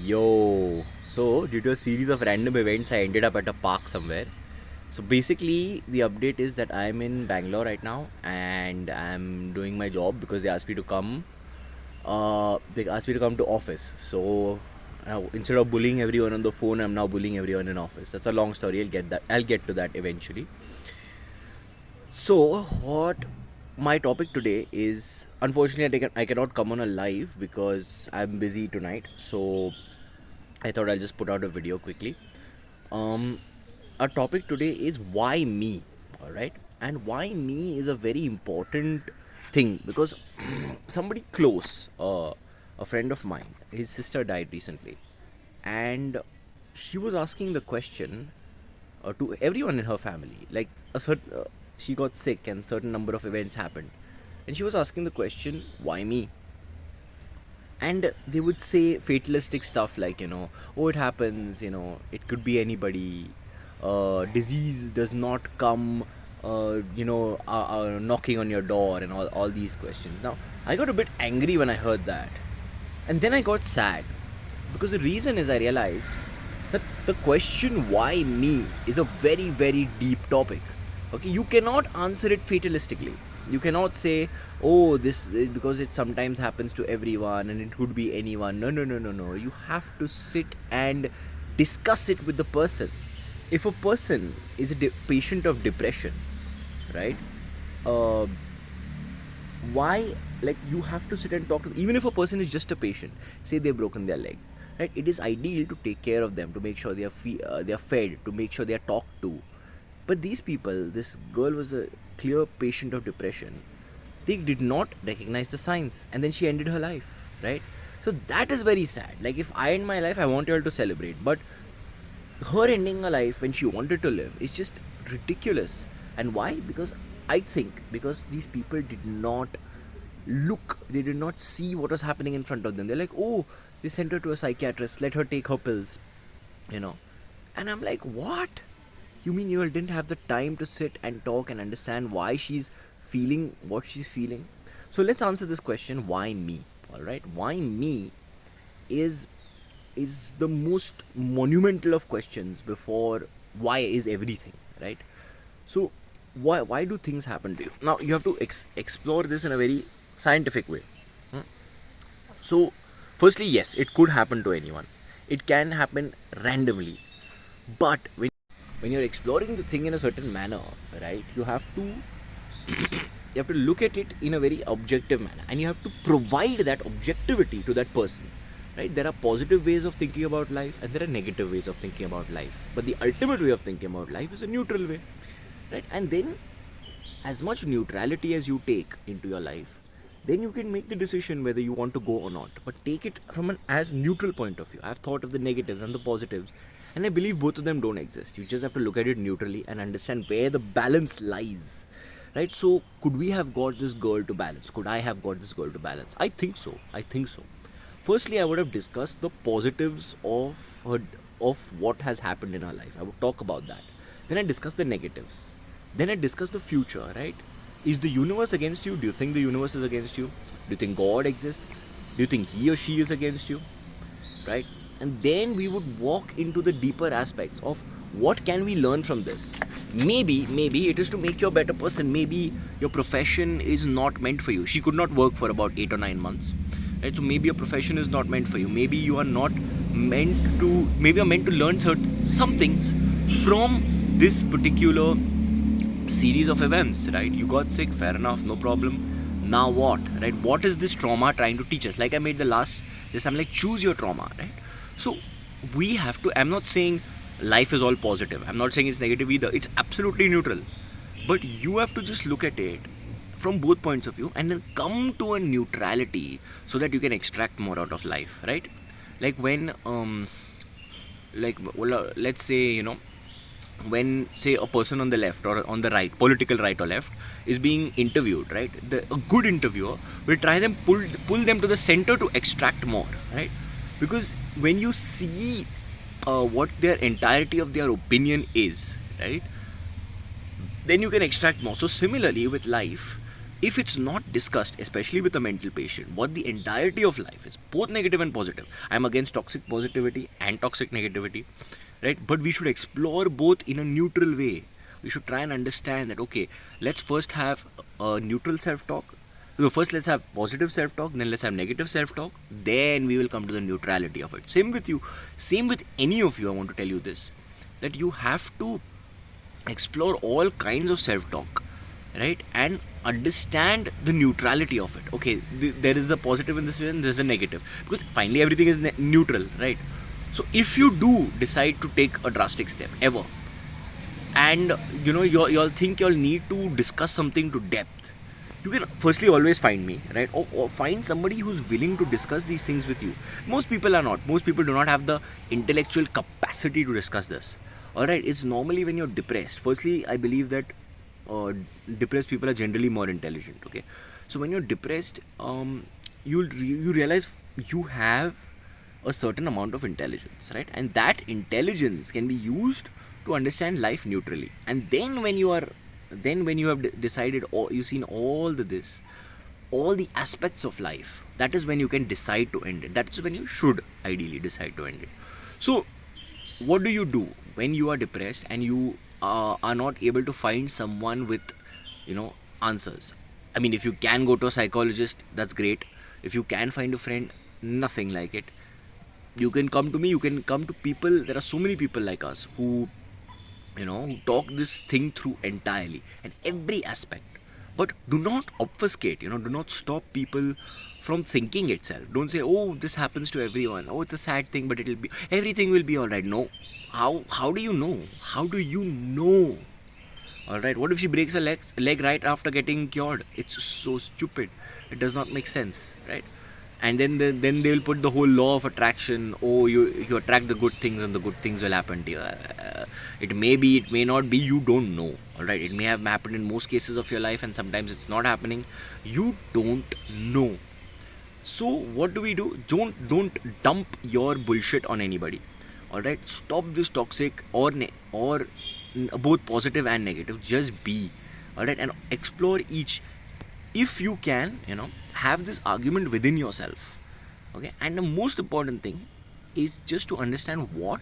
Due to a series of random events, I ended up at a park somewhere. So basically, the update is that I'm in Bangalore right now and I'm doing my job because they asked me to come. They asked me to come to office. So instead of bullying everyone on the phone, I'm now bullying everyone in office. That's a long story. I'll get to that eventually. So what my topic today is, unfortunately, I cannot come on a live because I'm busy tonight. So I thought I'll just put out a video quickly. Um, our topic today is why me, all right? And why me is a very important thing because somebody close, a friend of mine, his sister died recently, and she was asking the question to everyone in her family. Like she got sick and certain number of events happened, and she was asking the question, why me? And they would say fatalistic stuff like, oh, it happens, it could be anybody, disease does not come knocking on your door, and all these questions. Now I got a bit angry when I heard that, and then I got sad because the reason is I realized that the question why me is a very very deep topic. Okay, you cannot answer it fatalistically. You cannot say, oh, this is because it sometimes happens to everyone and it could be anyone. No, no, no, no, no. You have to sit and discuss it with the person. If a person is a patient of depression, right? Uh, why, like, you have to sit and talk to, even if a person is just a patient, say they've broken their leg, right? It is ideal to take care of them, to make sure they are fed, to make sure they are talked to. But these people, this girl was a clear patient of depression. They did not recognize the signs, and then she ended her life, right? So that is very sad. Like, if I end my life, I want you all to celebrate, but her ending her life when she wanted to live is just ridiculous. And why? Because I think because these people did not look, they did not see what was happening in front of them. They're like, oh, they sent her to a psychiatrist, let her take her pills, you know. And I'm like, what? You mean you all didn't have the time to sit and talk and understand why she's feeling what she's feeling? So let's answer this question, why me? Alright? Why me is is the most monumental of questions before why is everything, right? So why do things happen to you? Now you have to explore this in a very scientific way. Hmm? So firstly, yes, it could happen to anyone. It can happen randomly. But when you're exploring the thing in a certain manner, right, you have to look at it in a very objective manner, and you have to provide that objectivity to that person, right? There are positive ways of thinking about life and there are negative ways of thinking about life, but the ultimate way of thinking about life is a neutral way, right? And then as much neutrality as you take into your life, then you can make the decision whether you want to go or not, but take it from an as neutral point of view. I've thought of the negatives and the positives, and I believe both of them don't exist. You just have to look at it neutrally and understand where the balance lies, right? So could we have got this girl to balance? Could I have got this girl to balance? I think so. Firstly, I would have discussed the positives of what has happened in her life. I would talk about that. Then I discuss the negatives. Then I discuss the future, right? Is the universe against you? Do you think the universe is against you? Do you think God exists? Do you think he or she is against you? Right? And then we would walk into the deeper aspects of what can we learn from this. Maybe it is to make you a better person. Maybe your profession is not meant for you. She could not work for about 8 or 9 months, right? So maybe your profession is not meant for you. Maybe you're meant to learn some things from this particular series of events, right? You got sick, fair enough, no problem. Now what, right? What is this trauma trying to teach us? Like I made I'm like, choose your trauma, right? So we have to, I'm not saying life is all positive, I'm not saying it's negative either, it's absolutely neutral, but you have to just look at it from both points of view and then come to a neutrality so that you can extract more out of life, right? Like when let's say, when say a person on the left or on the right, political right or left, is being interviewed, right? A good interviewer will try them pull them to the center to extract more, right? Because when you see what their entirety of their opinion is, right, then you can extract more. So similarly with life, if it's not discussed, especially with a mental patient, what the entirety of life is, both negative and positive. I'm against toxic positivity and toxic negativity, right? But we should explore both in a neutral way. We should try and understand that, okay, let's first have a neutral self-talk. So first let's have positive self-talk, then let's have negative self-talk, then we will come to the neutrality of it. Same with you, same with any of you. I want to tell you this, that you have to explore all kinds of self-talk, right? And understand the neutrality of it. Okay, there is a positive in this and there is a negative, because finally everything is neutral, right? So if you do decide to take a drastic step ever, and you'll think you'll need to discuss something to depth, you can firstly always find me, right? Or find somebody who's willing to discuss these things with you. Most people are not. Most people do not have the intellectual capacity to discuss this. Alright, it's normally when you're depressed. Firstly, I believe that depressed people are generally more intelligent. Okay, so when you're depressed, you realize you have a certain amount of intelligence, right? And that intelligence can be used to understand life neutrally. And then when you have decided, or you've seen all the aspects of life, that is when you can decide to end it. That's when you should ideally decide to end it. So what do you do when you are depressed and you are not able to find someone with answers? I mean, if you can go to a psychologist, that's great. If you can find a friend, nothing like it. You can come to me, you can come to people. There are so many people like us who who talk this thing through entirely and every aspect. But do not obfuscate, do not stop people from thinking itself. Don't say, oh, this happens to everyone, oh, it's a sad thing, but everything will be alright. No. How do you know? How do you know? Alright, what if she breaks a leg right after getting cured? It's so stupid. It does not make sense, right? And then they will put the whole law of attraction. Oh, you attract the good things and the good things will happen to you. It may be, it may not be, you don't know. Alright, it may have happened in most cases of your life and sometimes it's not happening. You don't know. So what do we do? Don't dump your bullshit on anybody. Alright, stop this toxic or both positive and negative. Just be. Alright, and explore each. If you can, have this argument within yourself. Okay, and the most important thing is just to understand what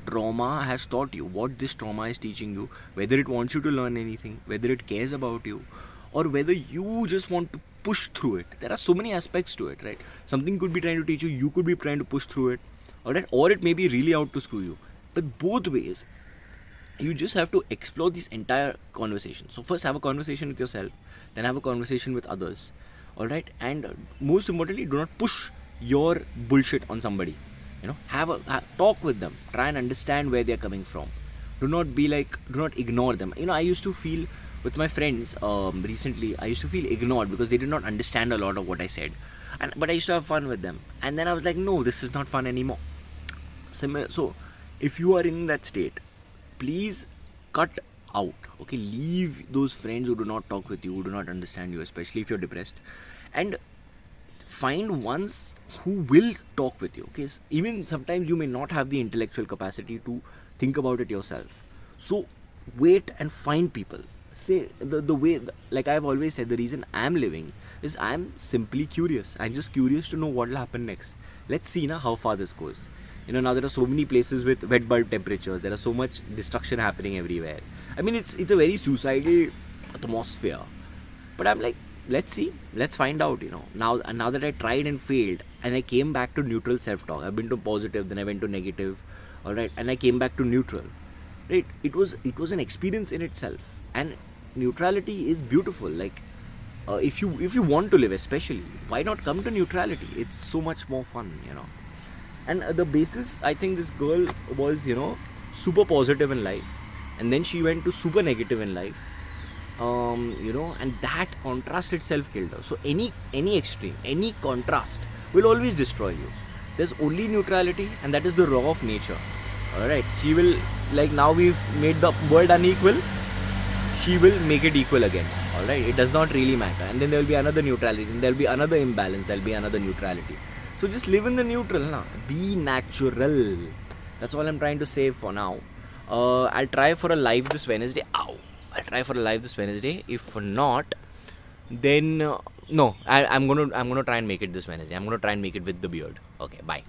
trauma has taught you, what this trauma is teaching you, whether it wants you to learn anything, whether it cares about you, or whether you just want to push through it. There are so many aspects to it, right? Something could be trying to teach you, you could be trying to push through it, alright, or it may be really out to screw you. But both ways, you just have to explore this entire conversation. So first have a conversation with yourself, then have a conversation with others, alright, and most importantly, do not push your bullshit on somebody. Talk with them, try and understand where they're coming from. Do not ignore them. I used to feel with my friends recently, I used to feel ignored because they did not understand a lot of what I said, but I used to have fun with them, and then I was like, no, this is not fun anymore. So if you are in that state, please cut out. Okay, leave those friends who do not talk with you, who do not understand you, especially if you're depressed, and find ones who will talk with you. Okay, even sometimes you may not have the intellectual capacity to think about it yourself. So wait and find people. Say the way, like I've always said, the reason I'm living is I'm simply curious. I'm just curious to know what will happen next. Let's see how far this goes. Now there are so many places with wet bulb temperatures. There are so much destruction happening everywhere. I mean, it's a very suicidal atmosphere. But I'm like, let's see, let's find out. Now that I tried and failed, and I came back to neutral self-talk. I've been to positive, then I went to negative, all right, and I came back to neutral. Right? It was an experience in itself, and neutrality is beautiful. Like, if you want to live, especially, why not come to neutrality? It's so much more fun. And the basis, I think this girl was, super positive in life, and then she went to super negative in life, and that contrast itself killed her. So any extreme, any contrast will always destroy you. There's only neutrality, and that is the law of nature. Alright, she will, like, now we've made the world unequal, she will make it equal again. Alright, it does not really matter. And then there will be another neutrality, and there will be another imbalance, there will be another neutrality. So just live in the neutral, be natural. That's all I'm trying to say for now. I'll try for a live this Wednesday. I'll try for a live this Wednesday. If not, then no, I'm gonna try and make it this Wednesday. I'm gonna try and make it with the beard. Okay, bye.